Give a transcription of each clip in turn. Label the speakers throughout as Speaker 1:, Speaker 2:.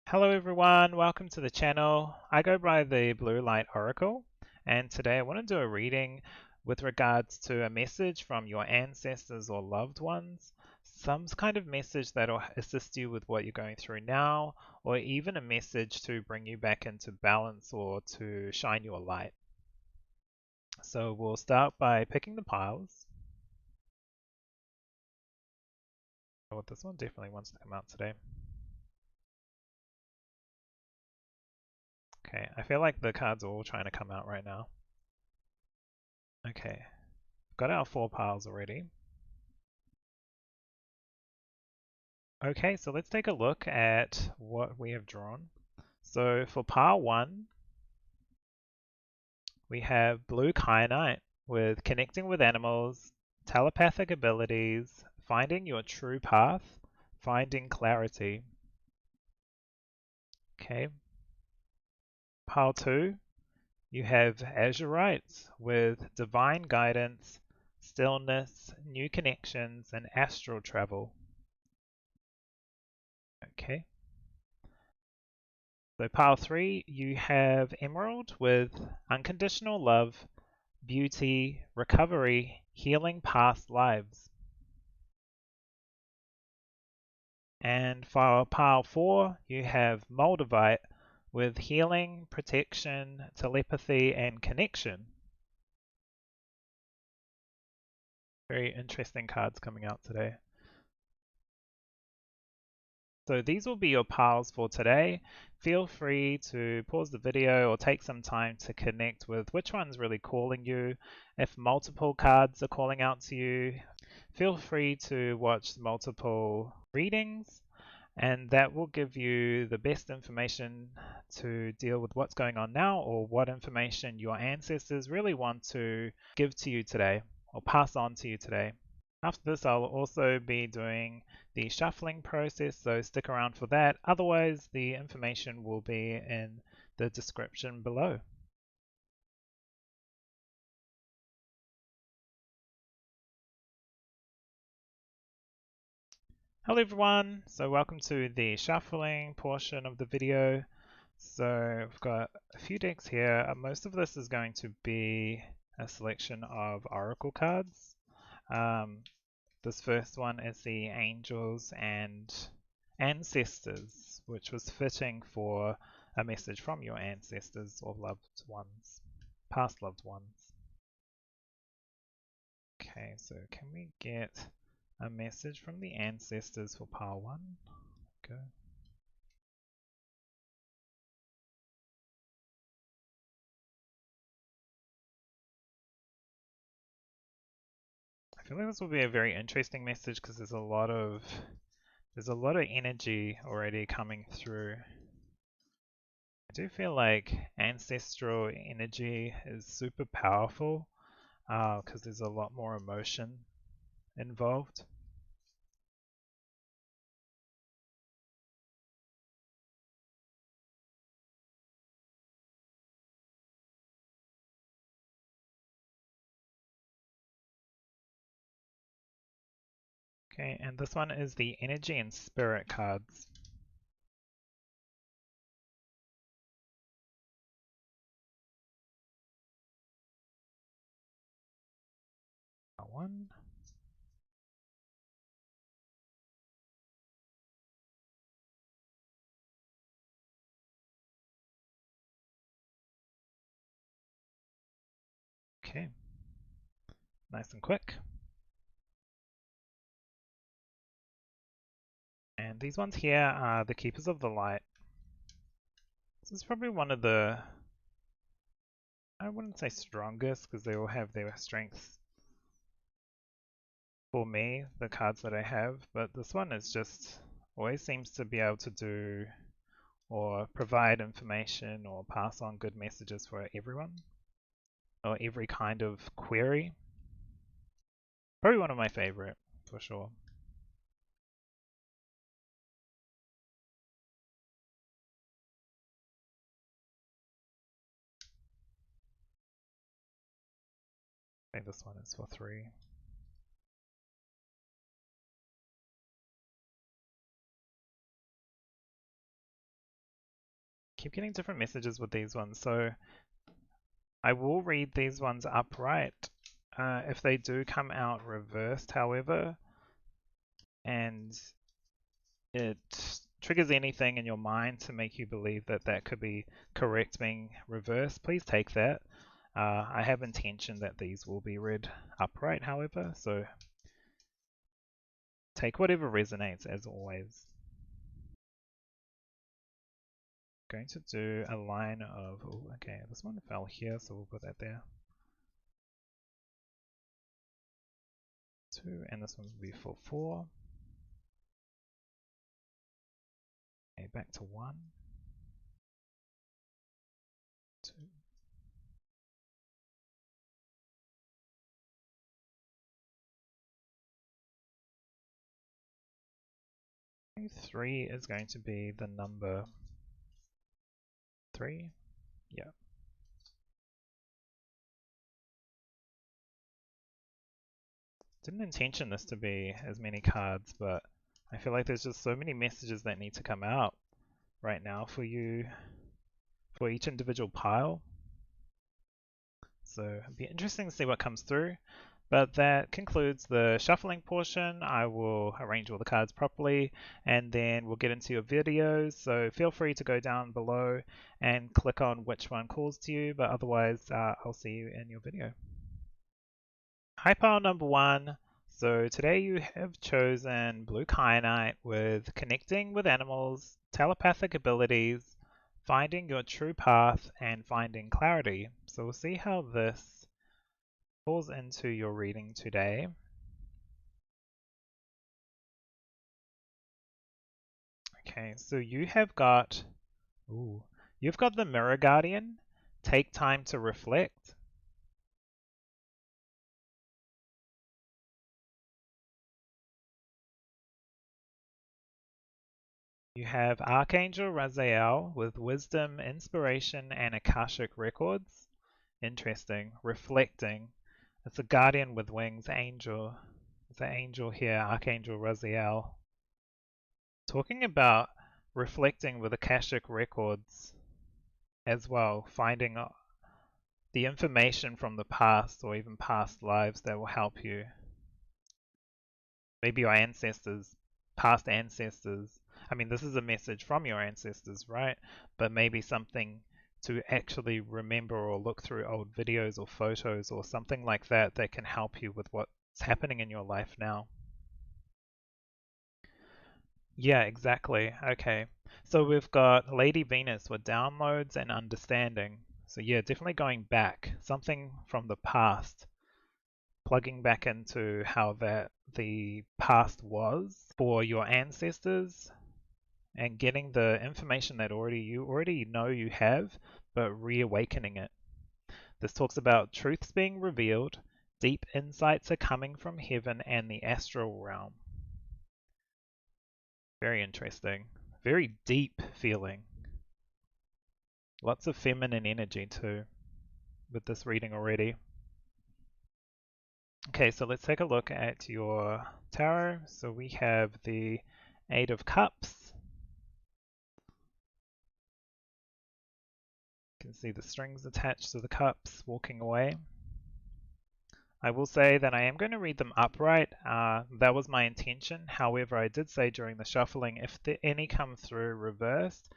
Speaker 1: Hello everyone, welcome to the channel. I go by the Blue Light Oracle, and today I want to do a reading with regards to a message from your ancestors or loved ones, some kind of message that will assist you with what you're going through now, or even a message to bring you back into balance or to shine your light. So we'll start by picking the piles. Oh, this one definitely wants to come out today. Okay, I feel like the cards are all trying to come out right now. Okay, got our 4 piles already. Okay, so let's take a look at what we have drawn. So for pile 1, we have blue kyanite with connecting with animals, telepathic abilities, finding your true path, finding clarity. Okay. Pile 2, you have azurite with divine guidance, stillness, new connections, and astral travel. Okay. So pile 3, you have emerald with unconditional love, beauty, recovery, healing past lives. And for pile 4, you have Moldavite with healing, protection, telepathy, and connection. Very interesting cards coming out today. So these will be your piles for today. Feel free to pause the video or take some time to connect with which one's really calling you. If multiple cards are calling out to you, feel free to watch multiple readings, and that will give you the best information to deal with what's going on now or what information your ancestors really want to give to you today or pass on to you today. After this, I'll also be doing the shuffling process, so stick around for that. Otherwise, the information will be in the description below. Hello everyone, so welcome to the shuffling portion of the video. So we've got a few decks here. Most of this is going to be a selection of oracle cards. This first one is the Angels and Ancestors, which was fitting for a message from your ancestors or loved ones, past loved ones. Okay, so can we get a message from the ancestors for pile 1? Go. I feel like this will be a very interesting message because there's a lot of energy already coming through. I do feel like ancestral energy is super powerful because there's a lot more emotion involved. Okay, and this one is the energy and spirit cards. One. Okay, nice and quick. And these ones here are the Keepers of the Light. This is probably one of the, I wouldn't say strongest because they all have their strengths for me, the cards that I have, but this one is just always seems to be able to do or provide information or pass on good messages for everyone or every kind of query. Probably one of my favorite for sure. I think this one is for 3. Keep getting different messages with these ones, so I will read these ones upright. If they do come out reversed, however, and it triggers anything in your mind to make you believe that that could be correct being reversed, please take that. I have intention that these will be read upright, however, so take whatever resonates as always. Going to do a line of, oh, okay, this one fell here, so we'll put that there. 2, and this one will be for 4. Okay, back to 1. 2. 3 is going to be the number 3. Yeah. Didn't intention this to be as many cards, but I feel like there's just so many messages that need to come out right now for you, for each individual pile. So it'll be interesting to see what comes through. But that concludes the shuffling portion. I will arrange all the cards properly and then we'll get into your videos. So feel free to go down below and click on which one calls to you. But otherwise, I'll see you in your video. Hi, pile number 1. So today you have chosen blue kyanite with connecting with animals, telepathic abilities, finding your true path, and finding clarity. So we'll see how this falls into your reading today. Okay, so you've got the Mirror Guardian. Take time to reflect. You have Archangel Raziel with wisdom, inspiration, and Akashic records. Interesting. Reflecting. It's a guardian with wings, angel. It's an angel here, Archangel Raziel. Talking about reflecting with Akashic records as well, finding the information from the past or even past lives that will help you. Maybe your ancestors, past ancestors. I mean, this is a message from your ancestors, right? But maybe something to actually remember or look through old videos or photos or something like that that can help you with what's happening in your life now. Yeah, exactly. Okay. So we've got Lady Venus with downloads and understanding. So yeah, definitely going back, something from the past, plugging back into how the past was for your ancestors and getting the information that you already know you have, but reawakening it. This talks about truths being revealed, deep insights are coming from heaven and the astral realm. Very interesting. Very deep feeling. Lots of feminine energy too with this reading already. Okay, so let's take a look at your tarot. So we have the Eight of Cups. You can see the strings attached to the cups walking away. I will say that I am going to read them upright. That was my intention. However, I did say during the shuffling, if any come through reversed,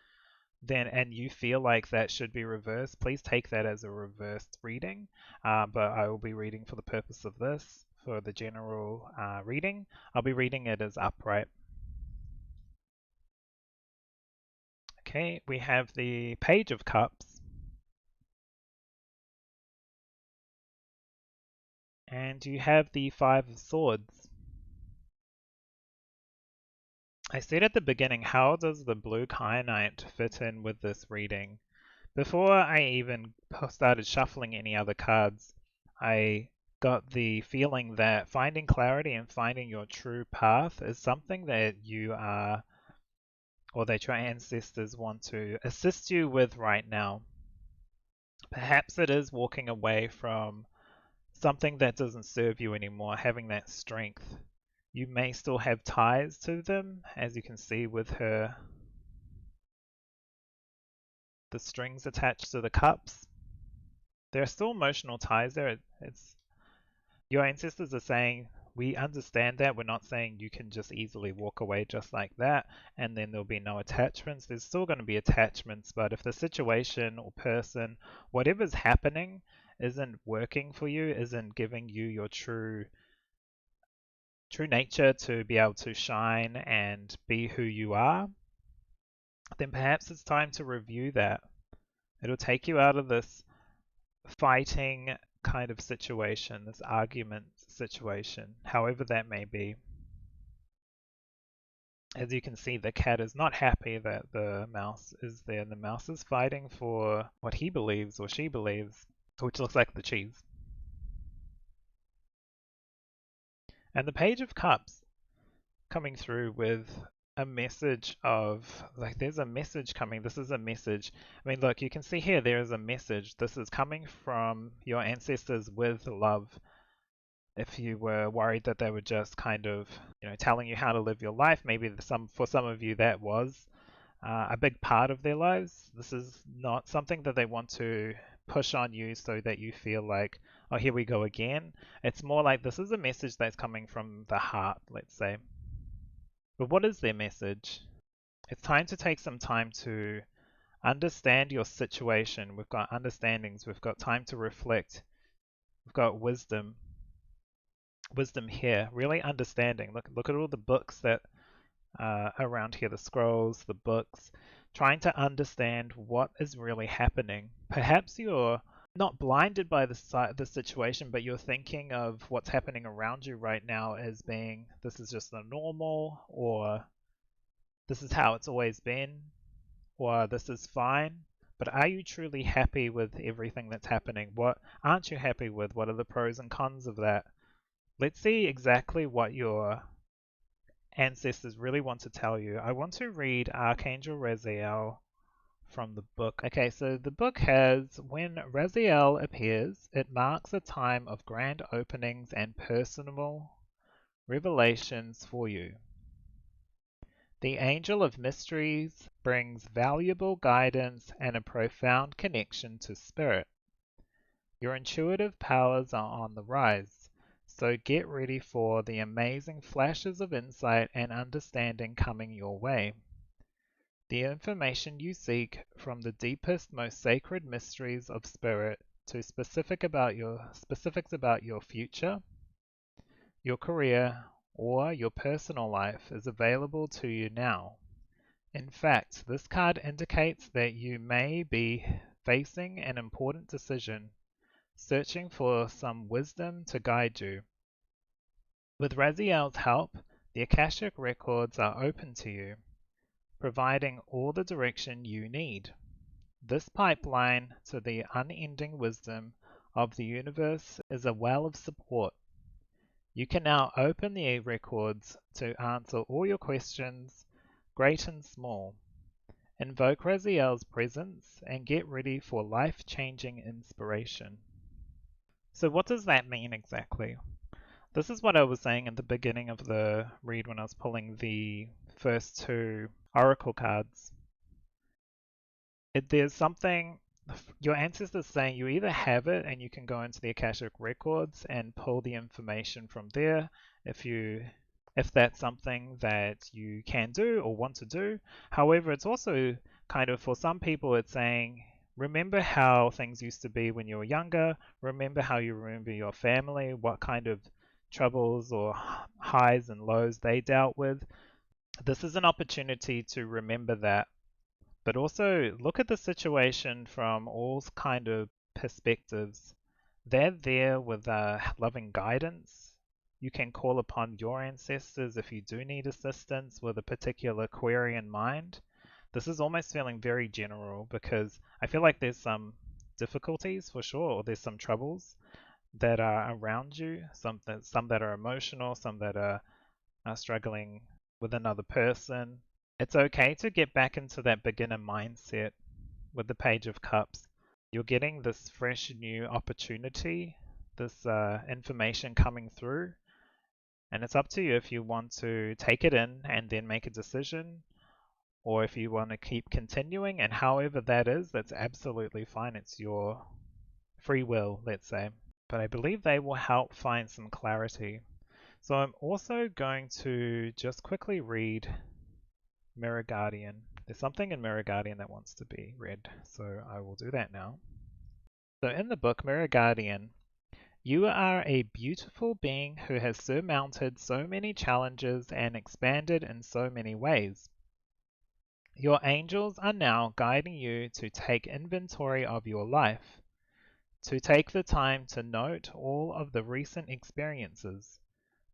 Speaker 1: then and you feel like that should be reversed, please take that as a reversed reading. But I will be reading for the purpose of this, for the general reading. I'll be reading it as upright. Okay, we have the Page of Cups. And you have the Five of Swords. I said at the beginning, how does the blue kyanite fit in with this reading? Before I even started shuffling any other cards, I got the feeling that finding clarity and finding your true path is something that you are, or that your ancestors want to assist you with right now. Perhaps it is walking away from something that doesn't serve you anymore, having that strength. You may still have ties to them, as you can see with her the strings attached to the cups. There are still emotional ties there. It's your ancestors are saying, we understand that. We're not saying you can just easily walk away just like that and then there'll be no attachments. There's still going to be attachments, but if the situation or person, whatever's happening, isn't working for you, isn't giving you your true nature to be able to shine and be who you are, then perhaps it's time to review that. It'll take you out of this fighting kind of situation, this argument situation, however that may be. As you can see, the cat is not happy that the mouse is there. The mouse is fighting for what he believes or she believes, which looks like the cheese. And the Page of Cups coming through with a message of, like, there's a message coming. This is a message. I mean, look, you can see here there is a message. This is coming from your ancestors with love. If you were worried that they were just kind of, telling you how to live your life, maybe for some of you that was a big part of their lives. This is not something that they want to push on you so that you feel like, oh, here we go again. It's more like this is a message that's coming from the heart, let's say. But what is their message? It's time to take some time to understand your situation. We've got understandings, we've got time to reflect, we've got wisdom. Wisdom here, really understanding. Look at all the books that around here, the scrolls, the books, trying to understand what is really happening. Perhaps you're not blinded by the situation, but you're thinking of what's happening around you right now as being, this is just the normal, or this is how it's always been, or this is fine. But are you truly happy with everything that's happening? What aren't you happy with? What are the pros and cons of that? Let's see exactly what your ancestors really want to tell you. I want to read Archangel Raziel from the book. Okay, so the book has, when Raziel appears, it marks a time of grand openings and personal revelations for you. The Angel of Mysteries brings valuable guidance and a profound connection to spirit. Your intuitive powers are on the rise, so get ready for the amazing flashes of insight and understanding coming your way. The information you seek, from the deepest, most sacred mysteries of spirit to specifics about your future, your career, or your personal life, is available to you now. In fact, this card indicates that you may be facing an important decision, searching for some wisdom to guide you. With Raziel's help, the Akashic records are open to you, providing all the direction you need. This pipeline to the unending wisdom of the universe is a well of support. You can now open the records to answer all your questions, great and small. Invoke Raziel's presence and get ready for life-changing inspiration. So what does that mean exactly? This is what I was saying at the beginning of the read when I was pulling the first two oracle cards. There's something, your ancestors saying you either have it and you can go into the Akashic records and pull the information from there if that's something that you can do or want to do. However, it's also kind of, for some people, it's saying, remember how things used to be when you were younger. Remember how you remember your family, what kind of troubles or highs and lows they dealt with. This is an opportunity to remember that, but also look at the situation from all kind of perspectives. They're there with loving guidance. You can call upon your ancestors if you do need assistance with a particular query in mind. This is almost feeling very general because I feel like there's some difficulties for sure, or there's some troubles that are around you, some that are emotional, some that are struggling with another person. It's okay to get back into that beginner mindset with the Page of Cups. You're getting this fresh new opportunity, this information coming through, and it's up to you if you want to take it in and then make a decision, or if you want to keep continuing, and however that is, that's absolutely fine. It's your free will, let's say. But I believe they will help find some clarity. So I'm also going to just quickly read Mirror Guardian. There's something in Mirror Guardian that wants to be read, so I will do that now. So in the book Mirror Guardian, you are a beautiful being who has surmounted so many challenges and expanded in so many ways. Your angels are now guiding you to take inventory of your life, to take the time to note all of the recent experiences,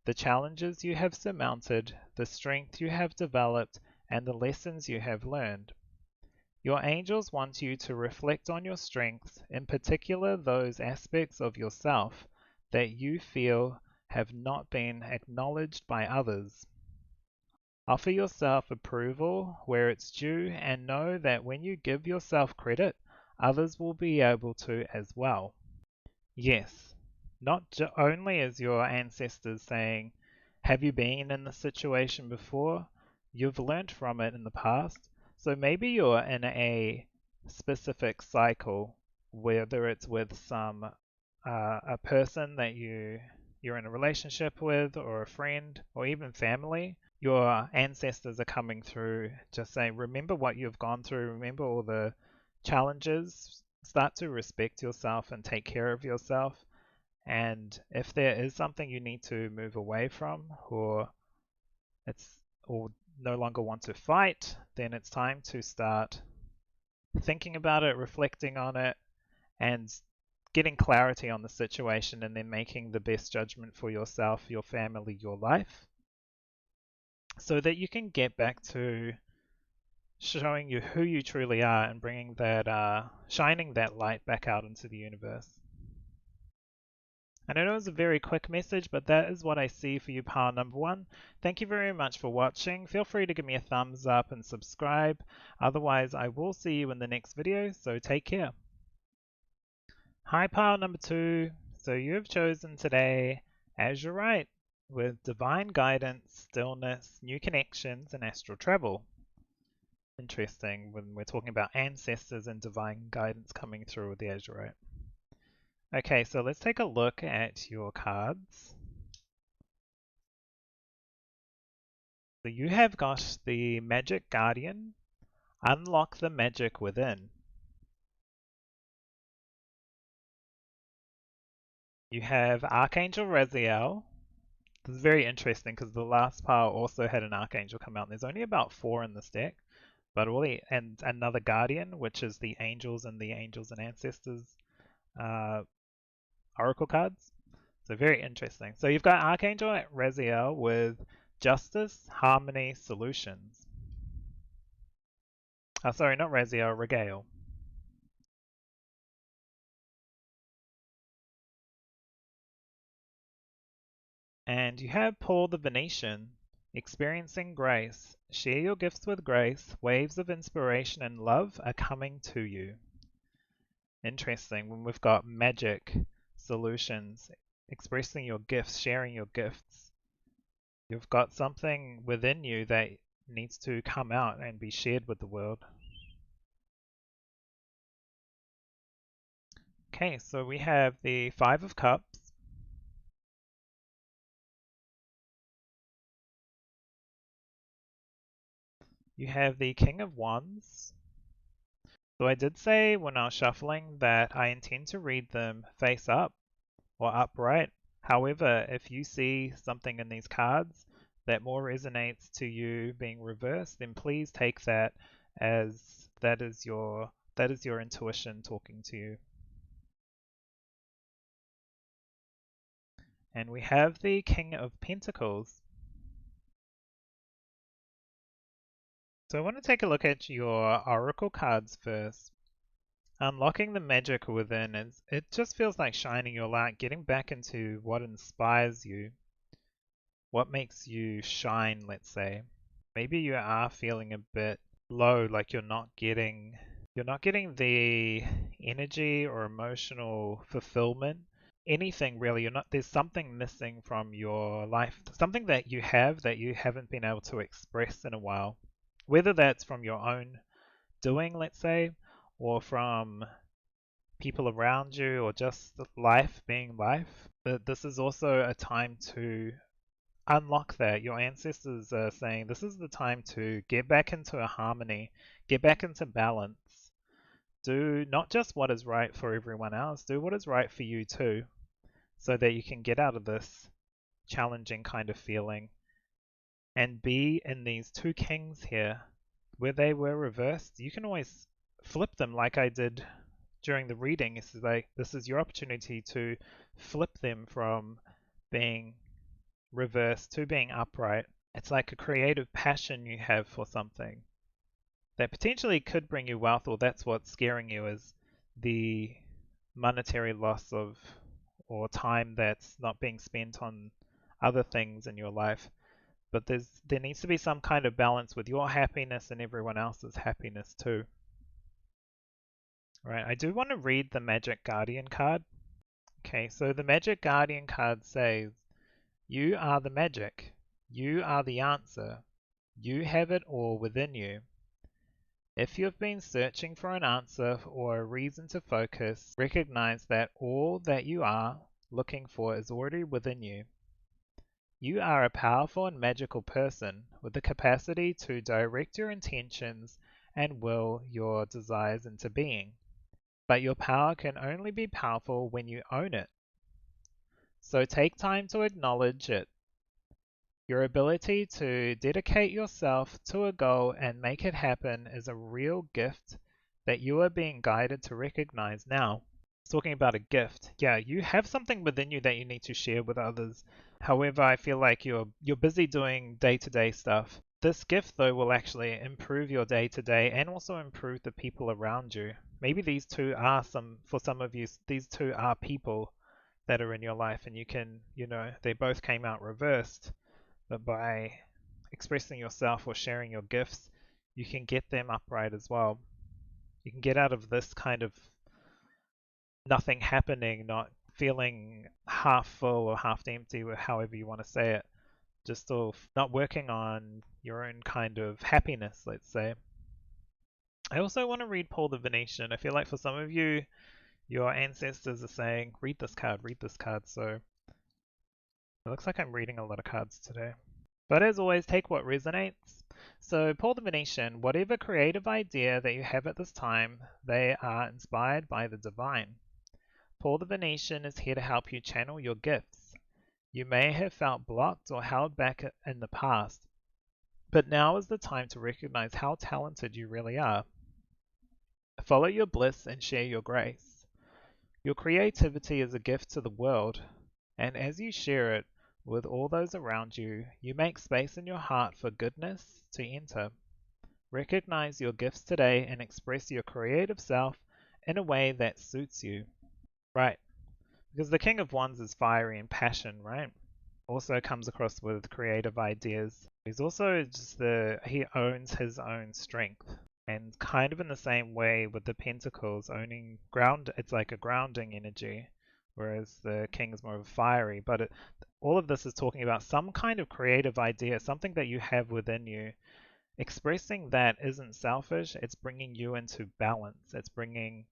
Speaker 1: the challenges you have surmounted, the strength you have developed, and the lessons you have learned. Your angels want you to reflect on your strengths, in particular those aspects of yourself that you feel have not been acknowledged by others. Offer yourself approval where it's due and know that when you give yourself credit, others will be able to as well. Yes, not only is your ancestors saying, have you been in this situation before? You've learnt from it in the past. So maybe you're in a specific cycle, whether it's with a person that you're in a relationship with, or a friend, or even family. Your ancestors are coming through, just saying, remember what you've gone through, remember all the challenges, start to respect yourself and take care of yourself. And if there is something you need to move away from, or no longer want to fight, then it's time to start thinking about it, reflecting on it, and getting clarity on the situation, and then making the best judgment for yourself, your family, your life, so that you can get back to showing you who you truly are and bringing that, shining that light back out into the universe. And I know it was a very quick message, but that is what I see for you, pile number one. Thank you very much for watching. Feel free to give me a thumbs up and subscribe. Otherwise, I will see you in the next video, so take care. Hi, pile number two. So you have chosen today Azurite with divine guidance, stillness, new connections, and astral travel. Interesting when we're talking about ancestors and divine guidance coming through with the Azurite. Okay, so let's take a look at your cards. So you have got the Magic Guardian, unlock the magic within. You have Archangel Raziel. This is very interesting because the last pile also had an Archangel come out. There's only about 4 in this deck, but and another Guardian, which is the Angels and Ancestors Oracle cards. So very interesting. So you've got Archangel Raziel with Justice, Harmony, Solutions. Oh, sorry, not Raziel, Regale. And you have Paul the Venetian, Experiencing Grace. Share your gifts with grace. Waves of inspiration and love are coming to you. Interesting. When we've got magic, solutions, expressing your gifts, sharing your gifts. You've got something within you that needs to come out and be shared with the world. Okay, so we have the Five of Cups. You have the King of Wands. So I did say when I was shuffling that I intend to read them face up or upright. However, if you see something in these cards that more resonates to you being reversed, then please take that as that is your intuition talking to you. And we have the King of Pentacles. So I want to take a look at your oracle cards first. Unlocking the magic within, it just feels like shining your light, getting back into what inspires you, what makes you shine, let's say. Maybe you are feeling a bit low, like you're not getting the energy or emotional fulfillment, anything really. There's something missing from your life, something that you have that you haven't been able to express in a while. whether that's from your own doing, let's say, or from people around you, or just life being life. But this is also a time to unlock that. Your ancestors are saying this is the time to get back into a harmony, get back into balance. Do not just what is right for everyone else, do what is right for you too, so that you can get out of this challenging kind of feeling and be in these two kings here where they were reversed. You can always flip them like I did during the reading. It's like this is your opportunity to flip them from being reversed to being upright. It's like a creative passion you have for something that potentially could bring you wealth, or that's what's scaring you, is the monetary loss of or time that's not being spent on other things in your life. But there needs to be some kind of balance with your happiness and everyone else's happiness too. Right, I do want to read the Magic Guardian card. Okay, so the Magic Guardian card says, you are the magic. You are the answer. You have it all within you. If you've been searching for an answer or a reason to focus, recognize that all that you are looking for is already within you. You are a powerful and magical person with the capacity to direct your intentions and will your desires into being. But your power can only be powerful when you own it. So take time to acknowledge it. Your ability to dedicate yourself to a goal and make it happen is a real gift that you are being guided to recognize now. Talking about a gift, yeah, you have something within you that you need to share with others. However, I feel like you're busy doing day-to-day stuff. This gift, though, will actually improve your day-to-day and also improve the people around you. Maybe these two are for some of you, these two are people that are in your life, and you can, they both came out reversed. But by expressing yourself or sharing your gifts, you can get them upright as well. You can get out of this kind of nothing happening, not feeling half full or half empty, or however you want to say it. Just not working on your own kind of happiness, let's say. I also want to read Paul the Venetian. I feel like for some of you, your ancestors are saying, read this card, read this card. So it looks like I'm reading a lot of cards today. But as always, take what resonates. So Paul the Venetian, whatever creative idea that you have at this time, they are inspired by the divine. Paul the Venetian is here to help you channel your gifts. You may have felt blocked or held back in the past, but now is the time to recognize how talented you really are. Follow your bliss and share your grace. Your creativity is a gift to the world, and as you share it with all those around you, you make space in your heart for goodness to enter. Recognize your gifts today and express your creative self in a way that suits you. Right, because the King of Wands is fiery and passion, right? Also comes across with creative ideas. He's also he owns his own strength. And kind of in the same way with the Pentacles owning ground, it's like a grounding energy, whereas the King is more of a fiery. But all of this is talking about some kind of creative idea, something that you have within you. Expressing that isn't selfish, it's bringing you into balance. It's bringing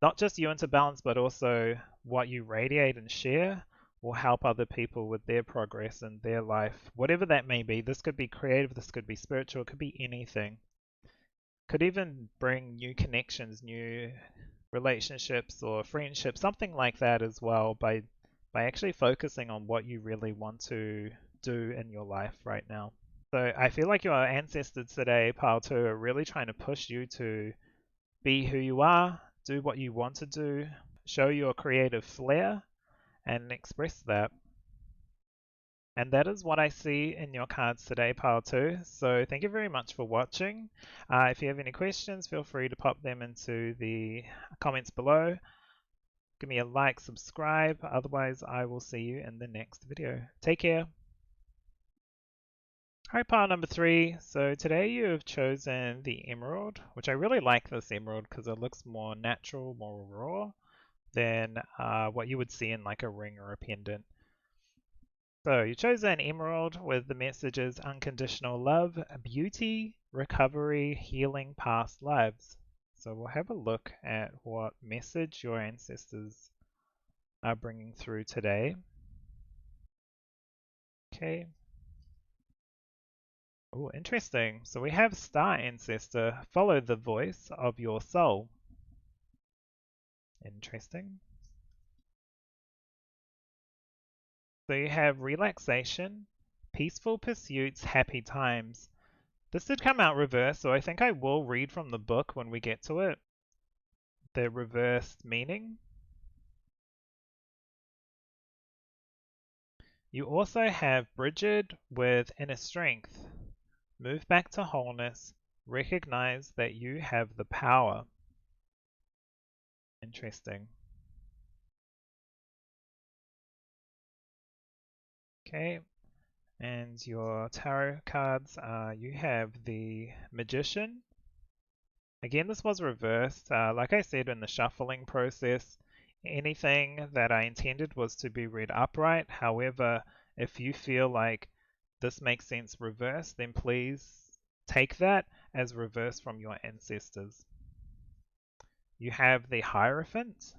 Speaker 1: not just you into balance, but also what you radiate and share will help other people with their progress in their life, whatever that may be. This could be creative, this could be spiritual, it could be anything. Could even bring new connections, new relationships or friendships, something like that as well, by actually focusing on what you really want to do in your life right now. So I feel like your ancestors today, Pile 2, are really trying to push you to be who you are, do what you want to do, show your creative flair, and express that. And that is what I see in your cards today, Pile 2. So thank you very much for watching. If you have any questions, feel free to pop them into the comments below. Give me a like, subscribe. Otherwise, I will see you in the next video. Take care. Alright, pile number 3. So today you have chosen the emerald, which I really like this emerald because it looks more natural, more raw than what you would see in like a ring or a pendant. So you chose an emerald with the messages unconditional love, beauty, recovery, healing past lives. So we'll have a look at what message your ancestors are bringing through today. Okay. Oh, interesting. So we have Star Ancestor, follow the voice of your soul. Interesting. So you have relaxation, peaceful pursuits, happy times. This did come out reversed, so I think I will read from the book when we get to it. The reversed meaning. You also have Bridget with inner strength. Move back to wholeness. Recognize that you have the power. Interesting. Okay, and your tarot cards are you have the Magician. Again, this was reversed. Like I said in the shuffling process, anything that I intended was to be read upright. However, if you feel like this makes sense reversed, then please take that as reversed from your ancestors. You have the Hierophant.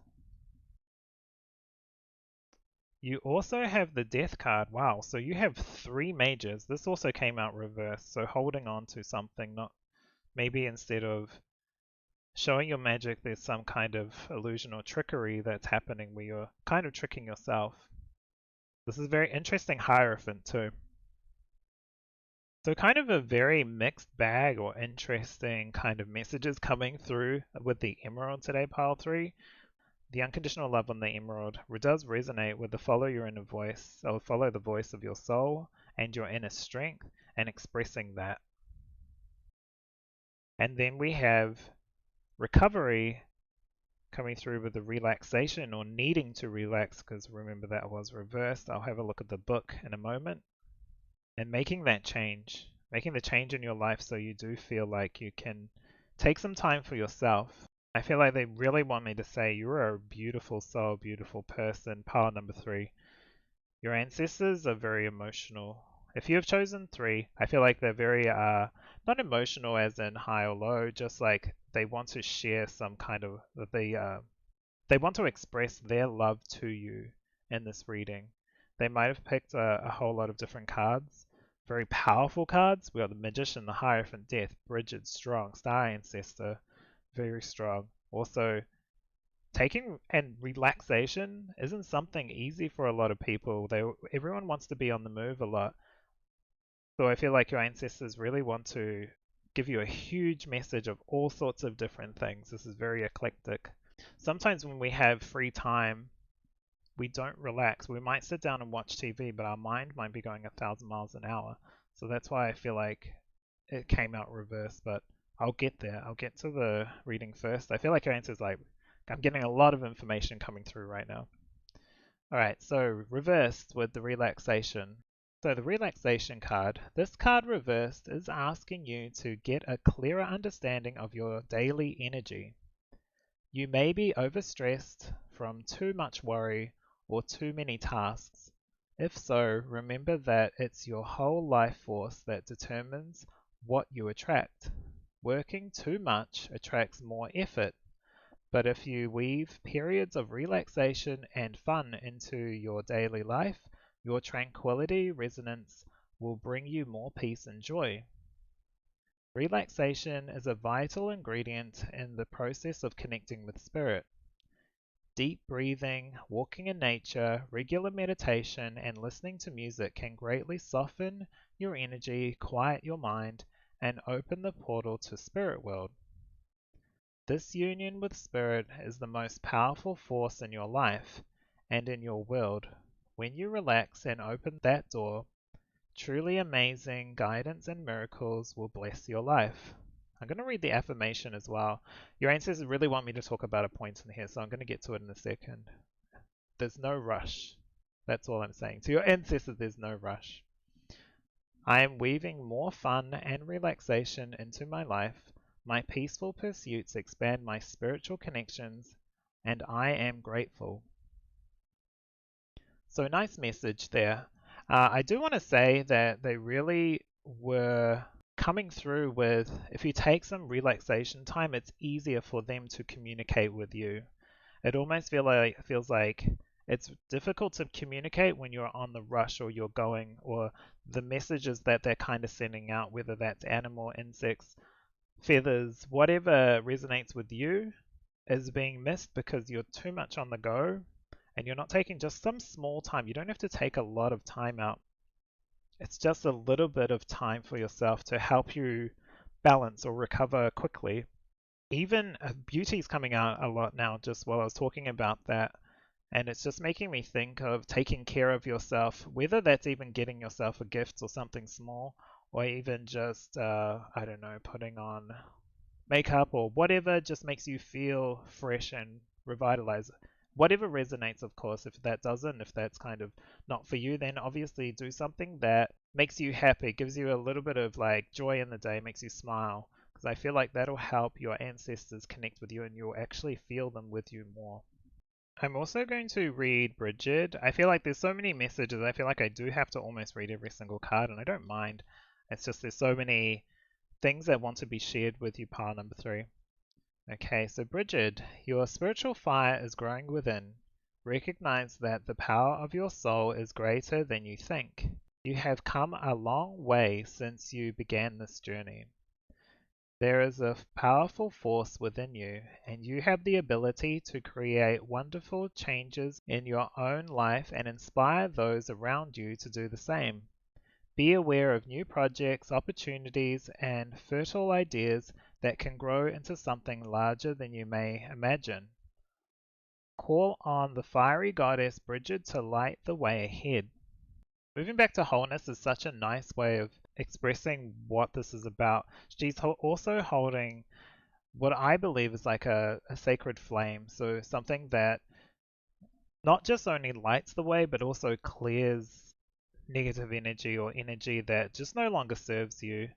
Speaker 1: You also have the Death card. Wow, so you have three mages. This also came out reversed, so holding on to something, not maybe instead of showing your magic, there's some kind of illusion or trickery that's happening where you're kind of tricking yourself. This is very interesting Hierophant too. So kind of a very mixed bag or interesting kind of messages coming through with the Emerald today, pile 3. The unconditional love on the Emerald does resonate with the follow your inner voice, or follow the voice of your soul and your inner strength and expressing that. And then we have recovery coming through with the relaxation or needing to relax, because remember that was reversed. I'll have a look at the book in a moment. And making that change, making the change in your life so you do feel like you can take some time for yourself. I feel like they really want me to say you're a beautiful soul, beautiful person. Pile number 3. Your ancestors are very emotional. If you have chosen 3, I feel like they're very not emotional as in high or low, just like they want to share some kind of they want to express their love to you in this reading. They might have picked a whole lot of different cards, very powerful cards. We got the Magician, the Hierophant, Death, Bridget, Strong, Star Ancestor, very strong. Also, taking and relaxation isn't something easy for a lot of people. Everyone wants to be on the move a lot. So I feel like your ancestors really want to give you a huge message of all sorts of different things. This is very eclectic. Sometimes when we have free time, we don't relax. We might sit down and watch TV, but our mind might be going 1,000 miles an hour. So that's why I feel like it came out reversed, but I'll get there. I'll get to the reading first. I feel like your answer is like, I'm getting a lot of information coming through right now. Alright, so reversed with the relaxation. So the relaxation card, this card reversed is asking you to get a clearer understanding of your daily energy. You may be overstressed from too much worry or too many tasks. If so, remember that it's your whole life force that determines what you attract. Working too much attracts more effort, but if you weave periods of relaxation and fun into your daily life, your tranquility resonance will bring you more peace and joy. Relaxation is a vital ingredient in the process of connecting with spirit. Deep breathing, walking in nature, regular meditation, and listening to music can greatly soften your energy, quiet your mind, and open the portal to spirit world. This union with spirit is the most powerful force in your life and in your world. When you relax and open that door, truly amazing guidance and miracles will bless your life. I'm going to read the affirmation as well. Your ancestors really want me to talk about a point in here, so I'm going to get to it in a second. There's no rush. That's all I'm saying. To your ancestors, there's no rush. I am weaving more fun and relaxation into my life. My peaceful pursuits expand my spiritual connections, and I am grateful. So, nice message there. I do want to say that they really were coming through with, if you take some relaxation time, it's easier for them to communicate with you. It almost feels like it's difficult to communicate when you're on the rush or you're going, or the messages that they're kind of sending out, whether that's animal, insects, feathers, whatever resonates with you, is being missed because you're too much on the go and you're not taking just some small time. You don't have to take a lot of time out. It's just a little bit of time for yourself to help you balance or recover quickly. Even beauty's coming out a lot now, just while I was talking about that. And it's just making me think of taking care of yourself, whether that's even getting yourself a gift or something small, or even just, I don't know, putting on makeup or whatever just makes you feel fresh and revitalized. Whatever resonates, of course. If that doesn't, if that's kind of not for you, then obviously do something that makes you happy, gives you a little bit of like joy in the day, makes you smile. Because I feel like that'll help your ancestors connect with you and you'll actually feel them with you more. I'm also going to read Bridget. I feel like there's so many messages. I feel like I do have to almost read every single card, and I don't mind. It's just there's so many things that want to be shared with you, pile number 3. Okay, so Bridget, your spiritual fire is growing within. Recognize that the power of your soul is greater than you think. You have come a long way since you began this journey. There is a powerful force within you, and you have the ability to create wonderful changes in your own life and inspire those around you to do the same. Be aware of new projects, opportunities, and fertile ideas that can grow into something larger than you may imagine. Call on the fiery goddess Bridget to light the way ahead. Moving back to wholeness is such a nice way of expressing what this is about. She's also holding what I believe is like a sacred flame, so something that not just only lights the way, but also clears negative energy or energy that just no longer serves you.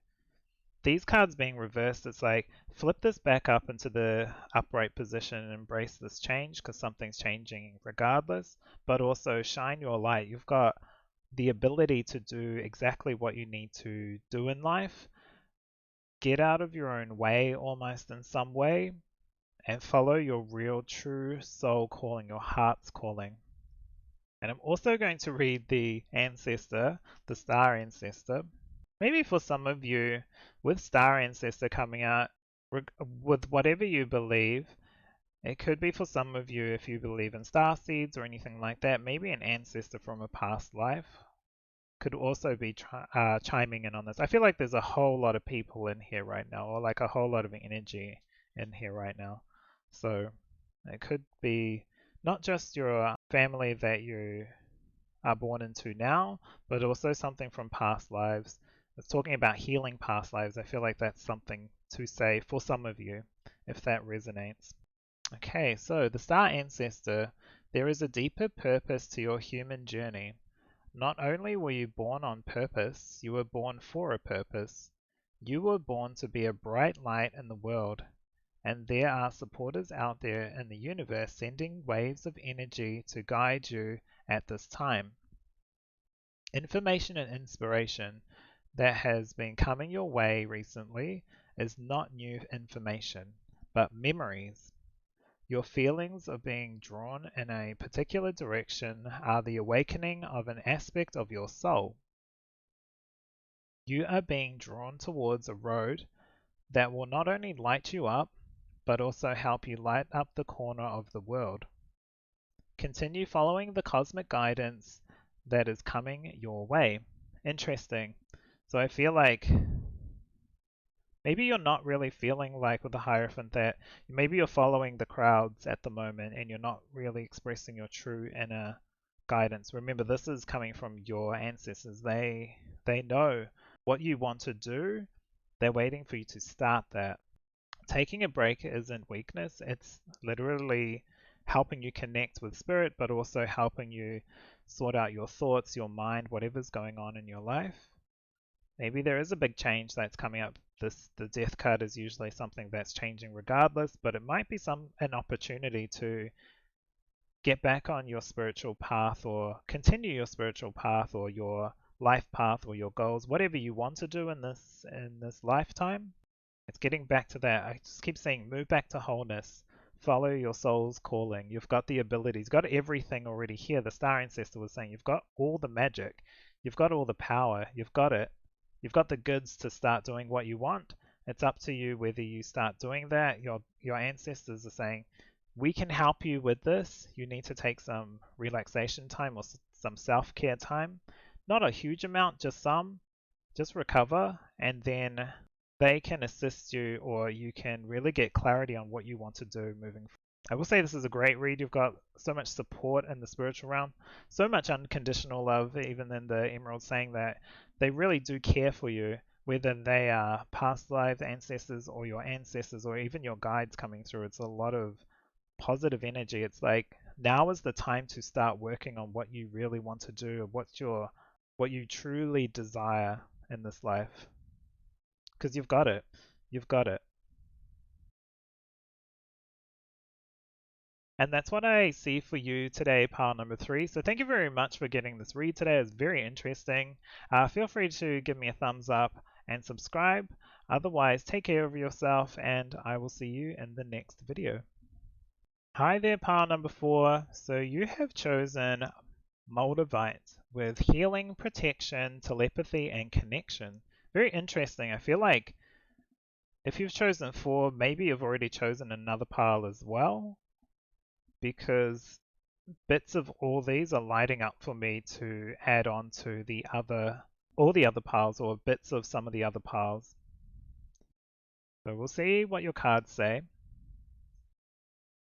Speaker 1: These cards being reversed, it's like flip this back up into the upright position and embrace this change because something's changing regardless, but also shine your light. You've got the ability to do exactly what you need to do in life. Get out of your own way almost in some way and follow your real true soul calling, your heart's calling. And I'm also going to read the ancestor, the star ancestor. Maybe for some of you, with star ancestor coming out, with whatever you believe, it could be for some of you if you believe in star seeds or anything like that. Maybe an ancestor from a past life could also be chiming in on this. I feel like there's a whole lot of people in here right now, or like a whole lot of energy in here right now. So it could be not just your family that you are born into now, but also something from past lives. It's talking about healing past lives. I feel like that's something to say for some of you, if that resonates. Okay, so the star ancestor, there is a deeper purpose to your human journey. Not only were you born on purpose, you were born for a purpose. You were born to be a bright light in the world, and there are supporters out there in the universe sending waves of energy to guide you at this time. Information and inspiration that has been coming your way recently is not new information, but memories. Your feelings of being drawn in a particular direction are the awakening of an aspect of your soul. You are being drawn towards a road that will not only light you up, but also help you light up the corner of the world. Continue following the cosmic guidance that is coming your way. Interesting. So I feel like maybe you're not really feeling like with the Hierophant that maybe you're following the crowds at the moment and you're not really expressing your true inner guidance. Remember, this is coming from your ancestors. They know what you want to do. They're waiting for you to start that. Taking a break isn't weakness. It's literally helping you connect with spirit, but also helping you sort out your thoughts, your mind, whatever's going on in your life. Maybe there is a big change that's coming up. The death card is usually something that's changing regardless, but it might be an opportunity to get back on your spiritual path or continue your spiritual path or your life path or your goals, whatever you want to do in this lifetime. It's getting back to that. I just keep saying move back to wholeness. Follow your soul's calling. You've got the abilities, you've got everything already here. The star ancestor was saying you've got all the magic, you've got all the power, you've got it. You've got the goods to start doing what you want. It's up to you whether you start doing that. Your ancestors are saying, we can help you with this. You need to take some relaxation time or some self-care time. Not a huge amount, just some. Just recover, and then they can assist you, or you can really get clarity on what you want to do moving forward. I will say this is a great read. You've got so much support in the spiritual realm, so much unconditional love, even in the Emerald, saying that they really do care for you, whether they are past lives, ancestors, or your ancestors, or even your guides coming through. It's a lot of positive energy. It's like now is the time to start working on what you really want to do, what you truly desire in this life. Because you've got it. You've got it. And that's what I see for you today, pile number 3. So thank you very much for getting this read today. It's very interesting. Feel free to give me a thumbs up and subscribe. Otherwise, take care of yourself, and I will see you in the next video. Hi there, pile number 4. So you have chosen Moldavite with healing, protection, telepathy, and connection. Very interesting. I feel like if you've chosen 4, maybe you've already chosen another pile as well, because bits of all these are lighting up for me to add on to all the other piles, or bits of some of the other piles. So we'll see what your cards say.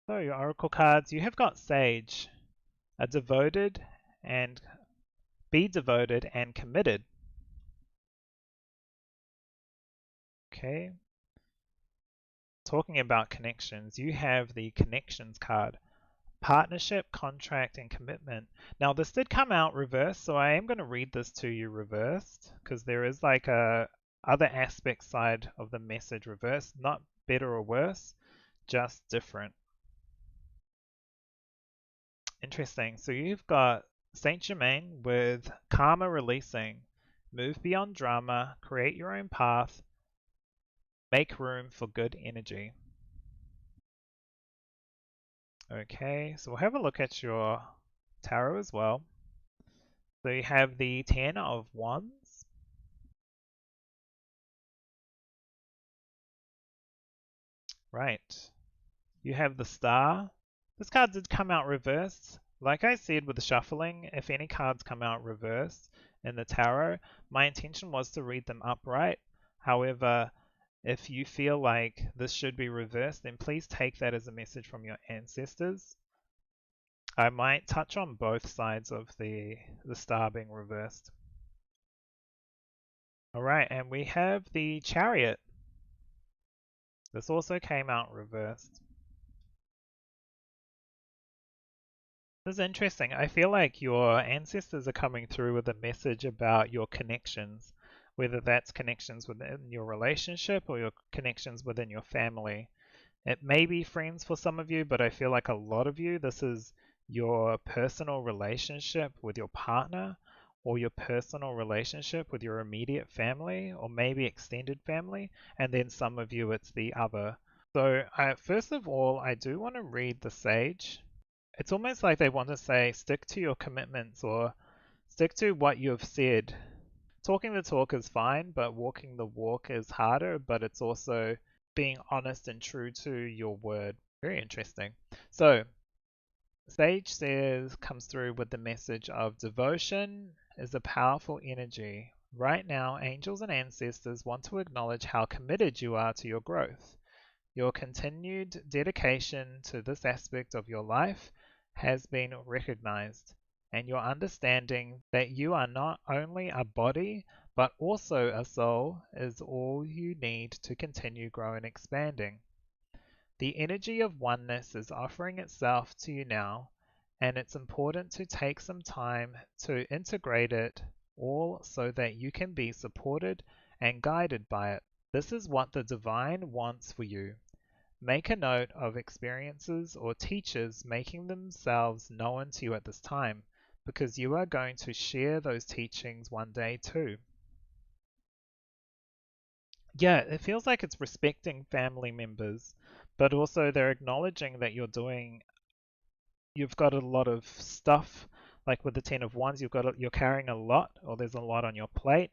Speaker 1: So your oracle cards, you have got Sage, a devoted and be devoted and committed. Okay. Talking about connections, you have the connections card. Partnership, contract, and commitment. Now this did come out reversed, so I am going to read this to you reversed, because there is like a other aspect side of the message reversed, not better or worse, just different. Interesting. So you've got Saint Germain with karma releasing, move beyond drama, create your own path, make room for good energy. Okay, so we'll have a look at your tarot as well. So you have the Ten of Wands. Right. You have the Star. This card did come out reversed. Like I said with the shuffling, if any cards come out reversed in the tarot, my intention was to read them upright. However, if you feel like this should be reversed, then please take that as a message from your ancestors. I might touch on both sides of the star being reversed. Alright, and we have the Chariot. This also came out reversed. This is interesting. I feel like your ancestors are coming through with a message about your connections, whether that's connections within your relationship or your connections within your family. It may be friends for some of you, but I feel like a lot of you, this is your personal relationship with your partner, or your personal relationship with your immediate family, or maybe extended family, and then some of you it's the other. So first of all, I do want to read the Sage. It's almost like they want to say, stick to your commitments, or stick to what you have said. Talking the talk is fine, but walking the walk is harder, but it's also being honest and true to your word. Very interesting. So, Sage comes through with the message of devotion is a powerful energy. Right now, angels and ancestors want to acknowledge how committed you are to your growth. Your continued dedication to this aspect of your life has been recognized, and your understanding that you are not only a body but also a soul is all you need to continue growing and expanding. The energy of oneness is offering itself to you now, and it's important to take some time to integrate it all so that you can be supported and guided by it. This is what the divine wants for you. Make a note of experiences or teachers making themselves known to you at this time, because you are going to share those teachings one day too. Yeah, it feels like it's respecting family members, but also they're acknowledging that you've got a lot of stuff, like with the Ten of Wands, you're carrying a lot, or there's a lot on your plate.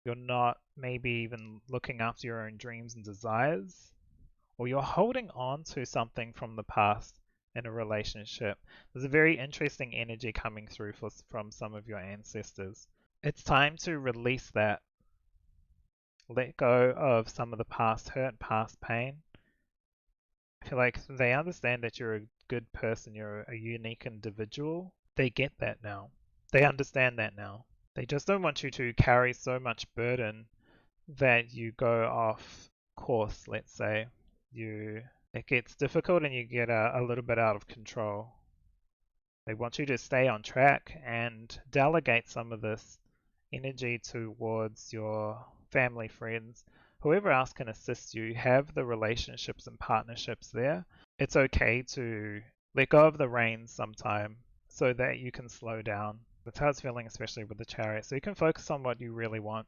Speaker 1: You're not maybe even looking after your own dreams and desires, or you're holding on to something from the past in a relationship. There's a very interesting energy coming through from some of your ancestors. It's time to release that. Let go of some of the past hurt, past pain. I feel like they understand that you're a good person, you're a unique individual. They get that now. They understand that now. They just don't want you to carry so much burden that you go off course, let's say. It gets difficult and you get a little bit out of control. They want you to stay on track and delegate some of this energy towards your family, friends, whoever else can assist you. Have the relationships and partnerships there. It's okay to let go of the reins sometime so that you can slow down. That's how it's feeling, especially with the Chariot. So you can focus on what you really want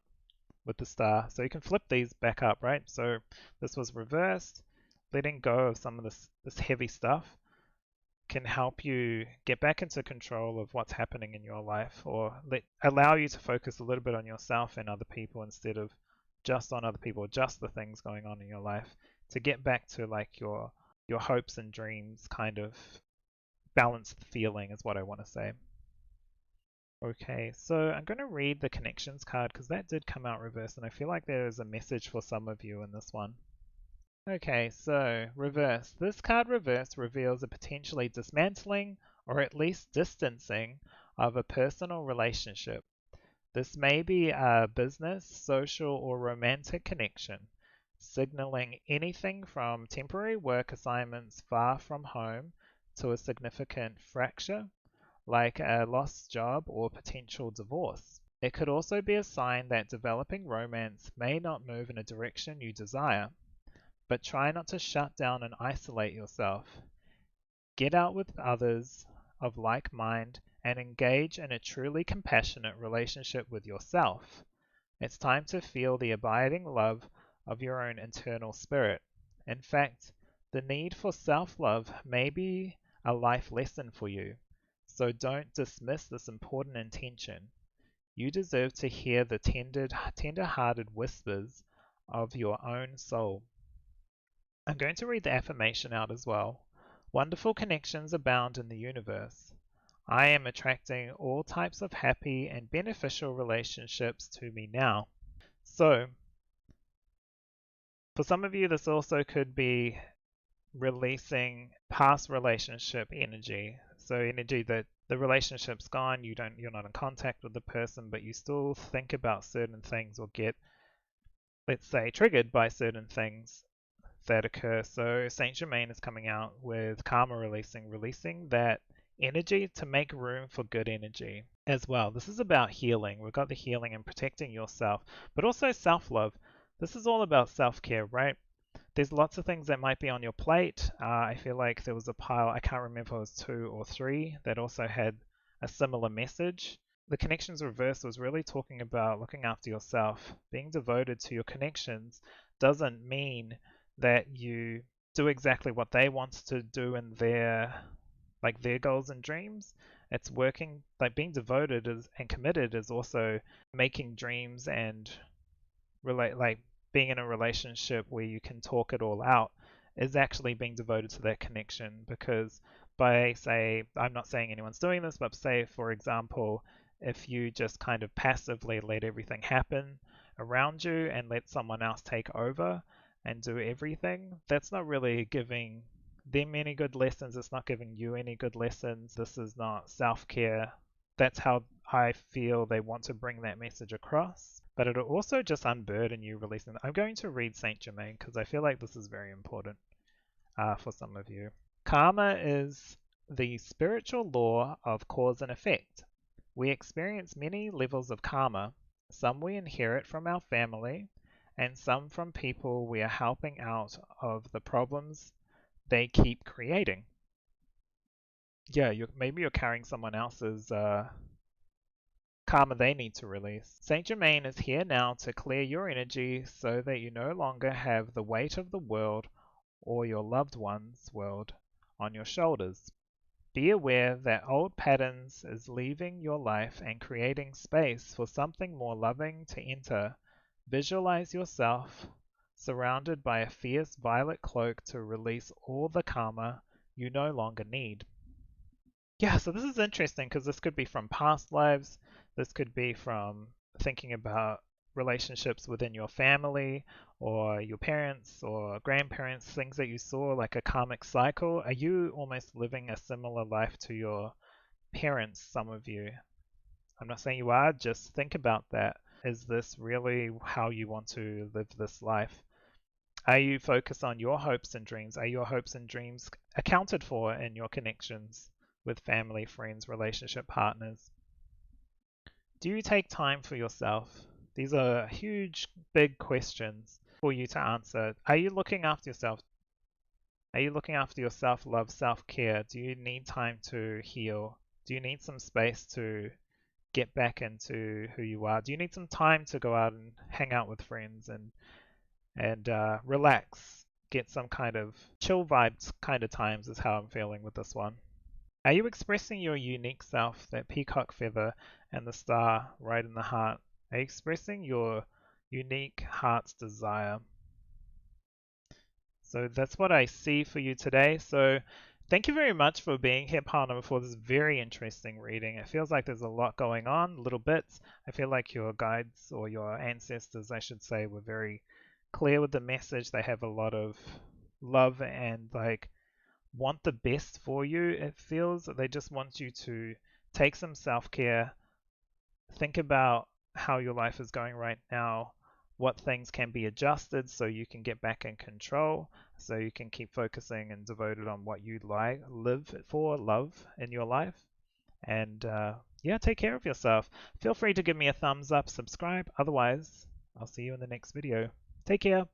Speaker 1: with the Star. So you can flip these back up, right? So this was reversed. Letting go of some of this heavy stuff can help you get back into control of what's happening in your life, or allow you to focus a little bit on yourself and other people instead of just on other people, just the things going on in your life, to get back to like your hopes and dreams kind of balanced feeling is what I want to say. Okay, so I'm going to read the connections card because that did come out reversed, and I feel like there is a message for some of you in this one. Okay, so reverse. This card reverse reveals a potentially dismantling or at least distancing of a personal relationship. This may be a business, social, or romantic connection, signaling anything from temporary work assignments far from home to a significant fracture, like a lost job or potential divorce. It could also be a sign that developing romance may not move in a direction you desire, but try not to shut down and isolate yourself. Get out with others of like mind and engage in a truly compassionate relationship with yourself. It's time to feel the abiding love of your own internal spirit. In fact, the need for self love may be a life lesson for you, so don't dismiss this important intention. You deserve to hear the tender-hearted whispers of your own soul. I'm going to read the affirmation out as well. Wonderful connections abound in the universe. I am attracting all types of happy and beneficial relationships to me now. So, for some of you, this also could be releasing past relationship energy. So energy that the relationship's gone, you're not in contact with the person, but you still think about certain things or get, let's say, triggered by certain things that occur. So Saint Germain is coming out with karma releasing that energy to make room for good energy as well. This is about healing. We've got the healing and protecting yourself, but also self-love. This is all about self-care, right? There's lots of things that might be on your plate. I feel like there was a pile, I can't remember if it was 2 or 3, that also had a similar message. The connections reverse was really talking about looking after yourself. Being devoted to your connections doesn't mean that you do exactly what they want to do in their goals and dreams. It's working, like being devoted and committed is also making dreams and being in a relationship where you can talk it all out is actually being devoted to that connection. Because by, say, I'm not saying anyone's doing this, but say, for example, if you just kind of passively let everything happen around you and let someone else take over and do everything, that's not really giving them any good lessons. It's not giving you any good lessons. This is not self-care. That's how I feel they want to bring that message across. But it'll also just unburden you releasing. I'm going to read Saint Germain because I feel like this is very important for some of you. Karma is the spiritual law of cause and effect. We experience many levels of karma. Some we inherit from our family, and some from people we are helping out of the problems they keep creating. Yeah, maybe you're carrying someone else's karma they need to release. Saint Germain is here now to clear your energy so that you no longer have the weight of the world or your loved one's world on your shoulders. Be aware that old patterns is leaving your life and creating space for something more loving to enter. Visualize yourself surrounded by a fierce violet cloak to release all the karma you no longer need. Yeah, so this is interesting because this could be from past lives, this could be from thinking about relationships within your family or your parents or grandparents, things that you saw like a karmic cycle. Are you almost living a similar life to your parents, some of you? I'm not saying you are, just think about that. Is this really how you want to live this life? Are you focused on your hopes and dreams? Are your hopes and dreams accounted for in your connections with family, friends, relationship partners? Do you take time for yourself? These are huge, big questions for you to answer. Are you looking after yourself? Are you looking after your self-love, self-care? Do you need time to heal? Do you need some space to get back into who you are? Do you need some time to go out and hang out with friends and relax? Get some kind of chill vibes kind of times is how I'm feeling with this one. Are you expressing your unique self, that peacock feather and the star right in the heart? Are you expressing your unique heart's desire? So that's what I see for you today. So thank you very much for being here, pile number 4. This is very interesting reading. It feels like there's a lot going on, little bits. I feel like your guides, or your ancestors, I should say, were very clear with the message. They have a lot of love and like want the best for you. It feels that they just want you to take some self-care, think about how your life is going right now, what things can be adjusted so you can get back in control, so you can keep focusing and devoted on what you like, live for, love in your life. And yeah, take care of yourself. Feel free to give me a thumbs up, subscribe. Otherwise, I'll see you in the next video. Take care.